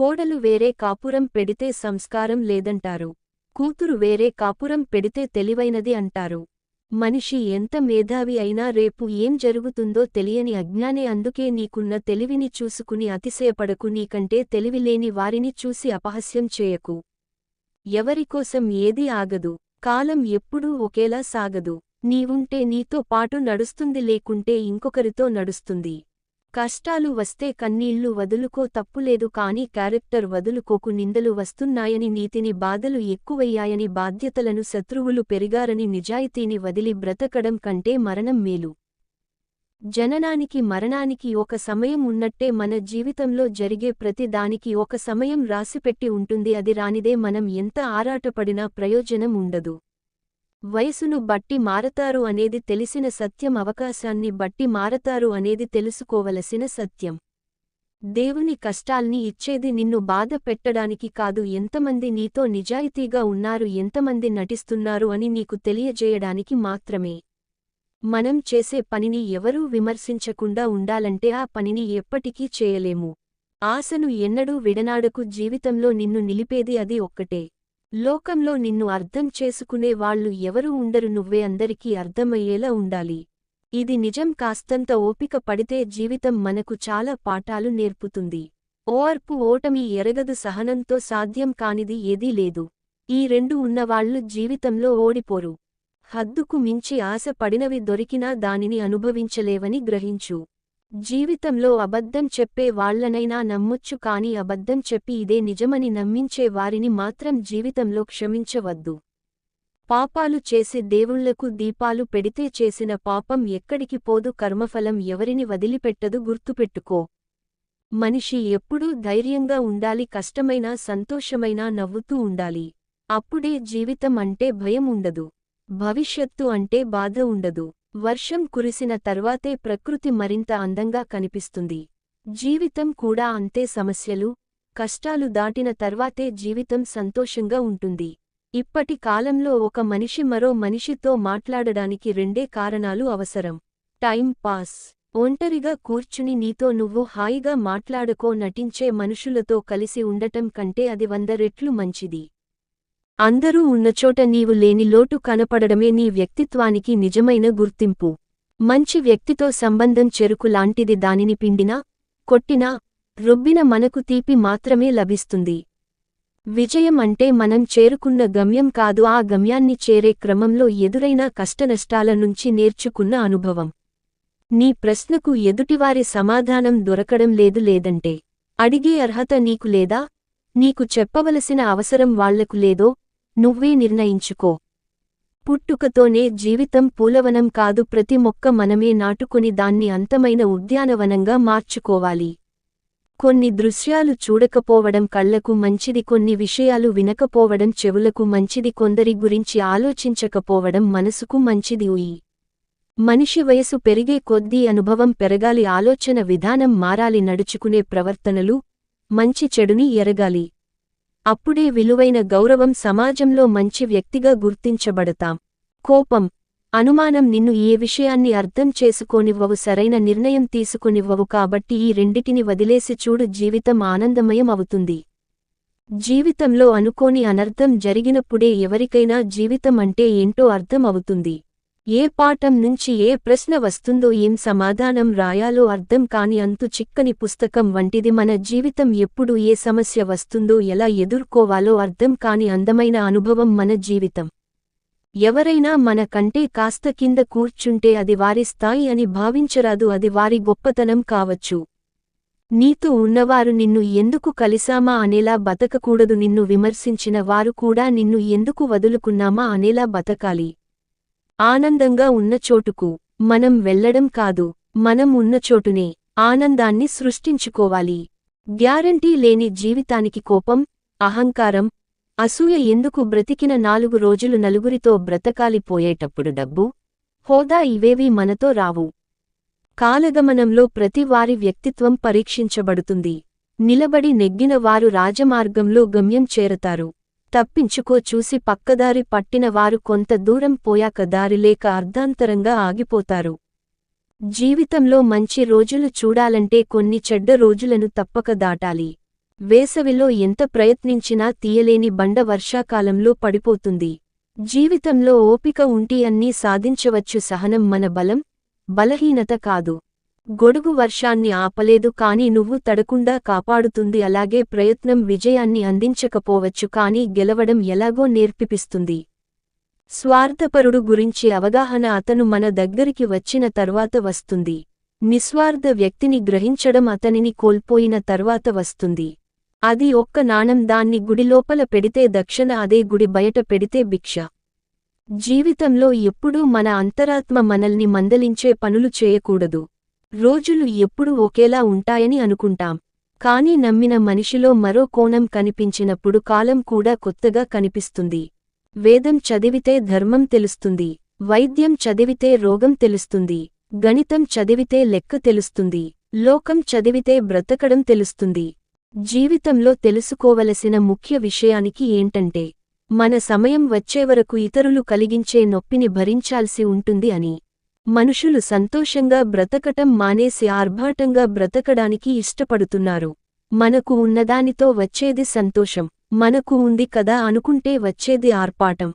కోడలు వేరే కాపురం పెడితే సంస్కారం లేదంటారు. కూతురు వేరే కాపురం పెడితే తెలివైనది అంటారు. మనిషి ఎంత మేధావి అయినా రేపు ఏం జరుగుతుందో తెలియని అజ్ఞానే. అందుకే నీకున్న తెలివిని చూసుకుని అతిశయపడకు. నీకంటే తెలివిలేని వారిని చూసి అపహాస్యం చేయకు. ఎవరికోసం ఏదీ ఆగదు. కాలం ఎప్పుడూ ఒకేలా సాగదు. నీవుంటే నీతో పాటు నడుస్తుంది, లేకుంటే ఇంకొకరితో నడుస్తుంది. కష్టాలు వస్తే కన్నీళ్లు వదులుకో, తప్పులేదు, కానీ క్యారెక్టర్ వదులుకోకు. నిందలు వస్తున్నాయని, నీతిని బాధలు ఎక్కువయ్యాయని, బాధ్యతలను శత్రువులు పెరిగారని నిజాయితీని వదిలి బ్రతకడం కంటే మరణం మేలు. జననానికి మరణానికి ఒక సమయం ఉన్నట్టే మన జీవితంలో జరిగే ప్రతి దానికి ఒక సమయం రాసిపెట్టి ఉంటుంది. అది రానిదే మనం ఎంత ఆరాటపడినా ప్రయోజనం ఉండదు. వయసును బట్టి మారతారు అనేది తెలిసిన సత్యం. అవకాశాన్ని బట్టి మారతారు అనేది తెలుసుకోవలసిన సత్యం. దేవుని కష్టాల్ని ఇచ్చేది నిన్ను బాధ పెట్టడానికి కాదు. ఎంతమంది నీతో నిజాయితీగా ఉన్నారు, ఎంతమంది నటిస్తున్నారు అని నీకు తెలియజేయడానికి మాత్రమే. మనం చేసే పనిని ఎవరూ విమర్శించకుండా ఉండాలంటే ఆ పనిని ఎప్పటికీ చేయలేము. ఆశను ఎన్నడూ విడనాడకు. జీవితంలో నిన్ను నిలిపేది అది ఒక్కటే. లోకంలో నిన్ను అర్థం చేసుకునే వాళ్ళు ఎవరూ ఉండరు. నువ్వే అందరికీ అర్థమయ్యేలా ఉండాలి. ఇది నిజం. కాస్తంత ఓపిక పడితే జీవితం మనకు చాలా పాఠాలు నేర్పుతుంది. ఓర్పు ఓటమి ఎరగదు. సహనంతో సాధ్యం కానిది ఏదీ లేదు. ఈ రెండు ఉన్నవాళ్లు జీవితంలో ఓడిపోరు. హద్దుకు మించి ఆశ పడినవి దొరికినా దానిని అనుభవించలేవని గ్రహించు. జీవితంలో అబద్ధం చెప్పే వాళ్లనైనా నమ్మొచ్చు, కానీ అబద్ధం చెప్పి ఇదే నిజమని నమ్మించే వారిని మాత్రం జీవితంలో క్షమించవద్దు. పాపాలు చేసి దేవుళ్లకు దీపాలు పెడితే చేసిన పాపం ఎక్కడికి పోదు. కర్మఫలం ఎవరిని వదిలిపెట్టదు. గుర్తుపెట్టుకో. మనిషి ఎప్పుడూ ధైర్యంగా ఉండాలి. కష్టమైనా సంతోషమైనా నవ్వుతూ ఉండాలి. అప్పుడే జీవితం అంటే భయం ఉండదు. భవిష్యత్తు అంటే బాధ ఉండదు. వర్షం కురిసిన తర్వాతే ప్రకృతి మరింత అందంగా కనిపిస్తుంది. జీవితం కూడా అంతే. సమస్యలు, కష్టాలు దాటిన తర్వాతే జీవితం సంతోషంగా ఉంటుంది. ఇప్పటి కాలంలో ఒక మనిషి మరో మనిషితో మాట్లాడడానికి రెండే కారణాలు అవసరం: టైం పాస్. ఒంటరిగా కూర్చుని నీతో నువ్వు హాయిగా మాట్లాడుకో. నటించే మనుషులతో కలిసి ఉండటం కంటే అది 100 రెట్లు మంచిది. అందరూ ఉన్నచోట నీవు లేని లోటు కనపడడమే నీ వ్యక్తిత్వానికి నిజమైన గుర్తింపు. మంచి వ్యక్తితో సంబంధం చెరుకు లాంటిది. దానిని పిండినా, కొట్టినా, రుబ్బిన మనకు తీపి మాత్రమే లభిస్తుంది. విజయం అంటే మనం చేరుకున్న గమ్యం కాదు, ఆ గమ్యాన్ని చేరే క్రమంలో ఎదురైన కష్టనష్టాల నుంచి నేర్చుకున్న అనుభవం. నీ ప్రశ్నకు ఎదుటివారి సమాధానం దొరకడం లేదు, లేదంటే అడిగే అర్హత నీకు లేదా, నీకు చెప్పవలసిన అవసరం వాళ్లకు లేదో నువ్వే నిర్ణయించుకో. పుట్టుకతోనే జీవితం పూలవనం కాదు. ప్రతి మొక్క మనమే నాటుకొని దాన్ని అంతమైన ఉద్యానవనంగా మార్చుకోవాలి. కొన్ని దృశ్యాలు చూడకపోవడం కళ్లకు మంచిది, కొన్ని విషయాలు వినకపోవడం చెవులకు మంచిది, కొందరి గురించి ఆలోచించకపోవడం మనసుకు మంచిది. మనిషి వయసు పెరిగే కొద్దీ అనుభవం పెరగాలి, ఆలోచన విధానం మారాలి, నడుచుకునే ప్రవర్తనలు మంచి చెడుని ఎరగాలి. అప్పుడే విలువైన గౌరవం సమాజంలో మంచి వ్యక్తిగా గుర్తించబడతాం. కోపం, అనుమానం నిన్ను ఏ విషయాన్ని అర్థం చేసుకోనివ్వవు, సరైన నిర్ణయం తీసుకొనివ్వవు. కాబట్టి ఈ రెండిటిని వదిలేసి చూడు. జీవితం ఆనందమయం అవుతుంది. జీవితంలో అనుకోని అనర్థం జరిగినప్పుడే ఎవరికైనా జీవితం అంటే ఏంటో అర్థం అవుతుంది. ఏ పాఠం నుంచి ఏ ప్రశ్న వస్తుందో, ఏం సమాధానం రాయాలో అర్థం కాని అంతు చిక్కని పుస్తకం వంటిది మన జీవితం. ఎప్పుడు ఏ సమస్య వస్తుందో, ఎలా ఎదుర్కోవాలో అర్థం కాని అందమైన అనుభవం మన జీవితం. ఎవరైనా మన కంటే కాస్త కింద కూర్చుంటే అది వారి స్థాయి అని భావించరాదు, అది వారి గొప్పతనం కావచ్చు. నీతో ఉన్నవారు నిన్ను ఎందుకు కలిసామా అనేలా బతకకూడదు. నిన్ను విమర్శించిన వారు కూడా నిన్ను ఎందుకు వదులుకున్నామా అనేలా బతకాలి. ఆనందంగా ఉన్న చోటుకు మనం వెళ్లడం కాదు, మనం ఉన్నచోటునే ఆనందాన్ని సృష్టించుకోవాలి. గ్యారంటీ లేని జీవితానికి కోపం, అహంకారం, అసూయ ఎందుకు? బ్రతికిన 4 రోజులు నలుగురితో బ్రతకాలి. పోయేటప్పుడు డబ్బు, హోదా ఇవేవీ మనతో రావు. కాలగమనంలో ప్రతి వారి వ్యక్తిత్వం పరీక్షించబడుతుంది. నిలబడి నెగ్గిన వారు రాజమార్గంలో గమ్యం చేరతారు. తప్పించుకో చూసి పక్కదారి పట్టిన వారు కొంత దూరం పోయాక దారి లేక అర్ధాంతరంగా ఆగిపోతారు. జీవితంలో మంచి రోజులు చూడాలంటే కొన్ని చెడ్డ రోజులను తప్పక దాటాలి. వేసవిలో ఎంత ప్రయత్నించినా తీయలేని బండ వర్షాకాలంలో పడిపోతుంది. జీవితంలో ఓపిక ఉంటే అన్నీ సాధించవచ్చు. సహనం మన బలం, బలహీనత కాదు. గొడుగు వర్షాన్ని ఆపలేదు కానీ నువ్వు తడకుండా కాపాడుతుంది. అలాగే ప్రయత్నం విజయాన్ని అందించకపోవచ్చు కానీ గెలవడం ఎలాగో నేర్పిస్తుంది. స్వార్థపరుడు గురించి అవగాహన అతను మన దగ్గరికి వచ్చిన తర్వాత వస్తుంది. నిస్వార్థ వ్యక్తిని గ్రహించడం అతనిని కోల్పోయిన తర్వాత వస్తుంది. అది ఒక్క నాణం. దాన్ని గుడిలోపల పెడితే దక్షిణ, అదే గుడి బయట పెడితే భిక్ష. జీవితంలో ఎప్పుడూ మన అంతరాత్మ మనల్ని మందలించే పనులు చేయకూడదు. రోజులు ఎప్పుడూ ఒకేలా ఉంటాయని అనుకుంటాం. కానీ నమ్మిన మనిషిలో మరో కోణం కనిపించినప్పుడు కాలం కూడా కొత్తగా కనిపిస్తుంది. వేదం చదివితే ధర్మం తెలుస్తుంది. వైద్యం చదివితే రోగం తెలుస్తుంది. గణితం చదివితే లెక్క తెలుస్తుంది. లోకం చదివితే బ్రతకడం తెలుస్తుంది. జీవితంలో తెలుసుకోవలసిన ముఖ్య విషయానికి ఏంటంటే మన సమయం వచ్చేవరకు ఇతరులు కలిగించే నొప్పిని భరించాల్సి ఉంటుంది అని. మనుషులు సంతోషంగా బ్రతకటం మానేసి ఆర్భాటంగా బ్రతకడానికి ఇష్టపడుతున్నారు. మనకు ఉన్నదానితో వచ్చేది సంతోషం. మనకు ఉంది కదా అనుకుంటే వచ్చేది ఆర్పాటం.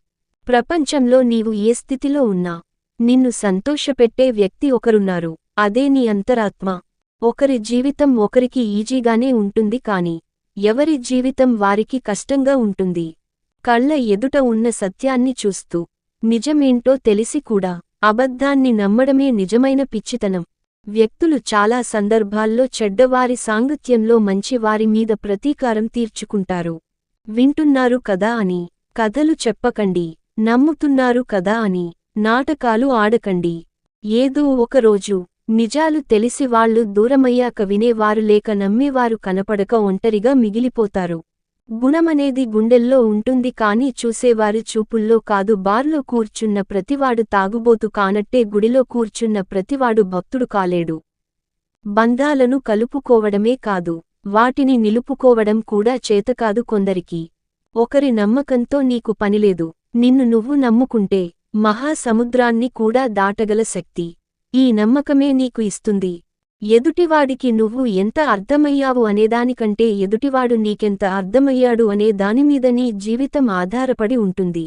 ప్రపంచంలో నీవు ఏ స్థితిలో ఉన్నా నిన్ను సంతోషపెట్టే వ్యక్తి ఒకరున్నారు. అదే నీ అంతరాత్మ. ఒకరి జీవితం ఒకరికి ఈజీగానే ఉంటుంది కాని ఎవరి జీవితం వారికి కష్టంగా ఉంటుంది. కళ్ళ ఎదుట ఉన్న సత్యాన్ని చూస్తూ నిజమేంటో తెలిసి కూడా అబద్ధాన్ని నమ్మడమే నిజమైన పిచ్చితనం. వ్యక్తులు చాలా సందర్భాల్లో చెడ్డవారి సాంగత్యంలో మంచివారి మీద ప్రతీకారం తీర్చుకుంటారు. వింటున్నారు కదా అని కథలు చెప్పకండి. నమ్ముతున్నారు కదా అని నాటకాలు ఆడకండి. ఏదో ఒకరోజు నిజాలు తెలిసి వాళ్ళు దూరమయ్యాక వినేవారు లేక నమ్మేవారు కనపడక ఒంటరిగా మిగిలిపోతారు. గుణమనేది గుండెల్లో ఉంటుంది కానీ చూసేవారి చూపుల్లో కాదు. బార్లో కూర్చున్న ప్రతివాడు తాగుబోతు కానట్టే గుడిలో కూర్చున్న ప్రతివాడు భక్తుడు కాలేడు. బంధాలను కలుపుకోవడమే కాదు, వాటిని నిలుపుకోవడం కూడా చేతకాదు కొందరికి. ఒకరి నమ్మకంతో నీకు పనిలేదు. నిన్ను నువ్వు నమ్ముకుంటే మహాసముద్రాన్ని కూడా దాటగల శక్తి ఈ నమ్మకమే నీకు ఇస్తుంది. ఎదుటివాడికి నువ్వు ఎంత అర్థమయ్యావు అనేదానికంటే ఎదుటివాడు నీకెంత అర్థమయ్యాడు అనే దానిమీద నీ జీవితం ఆధారపడి ఉంటుంది.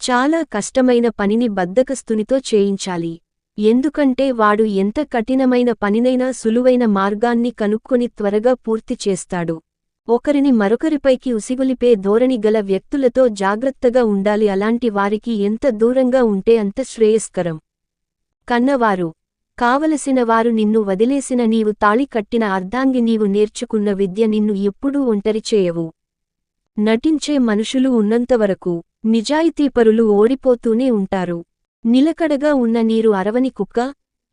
చాలా కష్టమైన పనిని బద్ధకస్తునితో చేయించాలి. ఎందుకంటే వాడు ఎంత కఠినమైన పనినైనా సులువైన మార్గాన్ని కనుక్కొని త్వరగా పూర్తి చేస్తాడు. ఒకరిని మరొకరిపైకి ఉసిగొలిపే ధోరణి గల వ్యక్తులతో జాగ్రత్తగా ఉండాలి. అలాంటి వారికి ఎంత దూరంగా ఉంటే అంత శ్రేయస్కరం. కన్నవారు, కావలసినవారు నిన్ను వదిలేసిన నీవు తాళి కట్టిన అర్ధాంగి నీవు నేర్చుకున్న విద్య నిన్ను ఎప్పుడూ ఒంటరి చేయవు. నటించే మనుషులు ఉన్నంతవరకు నిజాయితీపరులు ఓడిపోతూనే ఉంటారు. నిలకడగా ఉన్న నీరు అరవని కుక్క,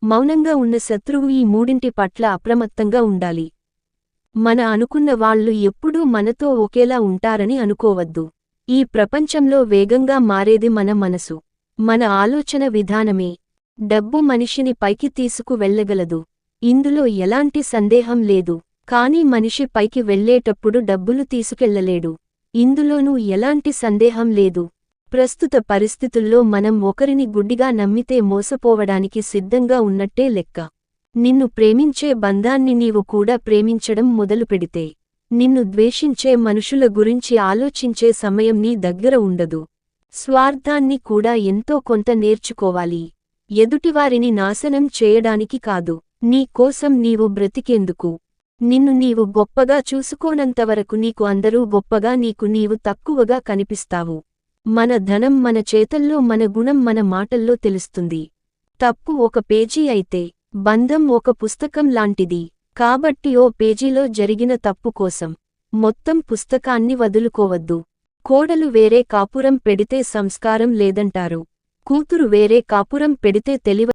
మౌనంగా ఉన్న శత్రువు ఈ మూడింటి పట్ల అప్రమత్తంగా ఉండాలి. మన అనుకున్న వాళ్ళు ఎప్పుడూ మనతో ఒకేలా ఉంటారని అనుకోవద్దు. ఈ ప్రపంచంలో వేగంగా మారేది మన మనసు, మన ఆలోచన విధానమే. డబ్బు మనిషిని పైకి తీసుకు వెళ్ళగలదు, ఇందులో ఎలాంటి సందేహం లేదు. కానీ మనిషి పైకి వెళ్ళేటప్పుడు డబ్బులు తీసుకెళ్లలేడు, ఇందులోనూ ఎలాంటి సందేహం లేదు. ప్రస్తుత పరిస్థితుల్లో మనం ఒకరిని గుడ్డిగా నమ్మితే మోసపోవడానికి సిద్ధంగా ఉన్నట్టే లెక్క. నిన్ను ప్రేమించే బంధాన్ని నీవు కూడా ప్రేమించడం మొదలుపెడితే నిన్ను ద్వేషించే మనుషుల గురించి ఆలోచించే సమయం నీ దగ్గర ఉండదు. స్వార్థాన్ని కూడా ఎంతో కొంత నేర్చుకోవాలి. ఎదుటివారిని నాశనం చేయడానికి కాదు, నీ కోసం నీవు బ్రతికేందుకు. నిన్ను నీవు గొప్పగా చూసుకోనంతవరకు నీకు అందరూ గొప్పగా, నీకు నీవు తక్కువగా కనిపిస్తావు. మన ధనం మన చేతల్లో, మన గుణం మన మాటల్లో తెలుస్తుంది. తప్పు ఒక పేజీ అయితే బంధం ఒక పుస్తకం లాంటిది. కాబట్టి ఓ పేజీలో జరిగిన తప్పు కోసం మొత్తం పుస్తకాన్ని వదులుకోవద్దు. కోడలు వేరే కాపురం పెడితే సంస్కారం లేదంటారు. కూతురు వేరే కాపురం పెడితే తెలివ